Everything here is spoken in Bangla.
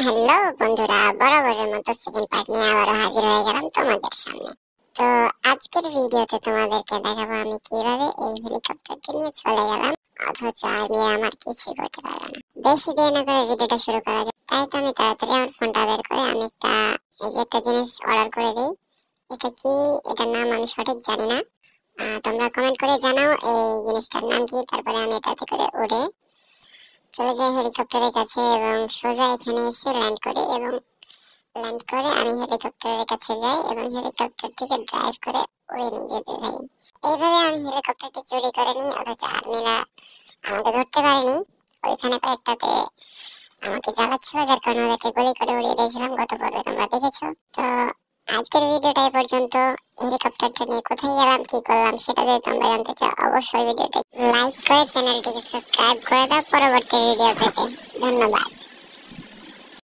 হ্যালো বন্ধুরা, বরাবরের মতো সেকেন্ড পার্ট নিয়ে আবারও হাজির হয়ে গেলাম তোমাদের সামনে। তো আজকের ভিডিওতে তোমাদেরকে দেখাবো আমি কিভাবে এই হেলিকপ্টারটি নিয়ে চলে গেলাম, অথচ আর্মি আমার কিছুই করতে পারলো না। বেশি দেরি না করে ভিডিওটা শুরু করা যায়। তাই তো আমি তাড়াতাড়ি আমার ফোনটা বের করে আমি একটা জিনিস অর্ডার করে দিই। এটা কি, এটার নাম আমি সঠিক জানি না। তোমরা কমেন্ট করে জানাও এই জিনিসটার নাম কি। তারপরে আমি এটাতে করে উড়ে চলে যাই হেলিকপ্টারের কাছে এবং সোজা এখানে এসে ল্যান্ড করি এবং ল্যান্ড করে আমি হেলিকপ্টারের কাছে যাই এবং হেলিকপ্টারটিকে ড্রাইভ করে উড়ে নিয়ে যেতে থাকি। এইভাবে আমি হেলিকপ্টারটি চুরি করে নিই, অথচ আর্মিরা আমাকে ধরতে পারেনি। ওইখানে কয়েকটাতে আমাকে জ্বালাচ্ছিল, যার কারণে ওদেরকে গুলি করে উড়িয়ে দিয়েছিলাম। গত পর্বে তোমরা দেখেছো। তো আজকের ভিডিওটা এই পর্যন্ত। হেলিকপ্টারটা নিয়ে কোথায় গেলাম, কি করলাম সেটা যদি তোমরা জানতে চাও, অবশ্যই ভিডিওটা লাইক করে চ্যানেলটিকে সাবস্ক্রাইব করে দাও পরবর্তী ভিডিও পেতে। ধন্যবাদ।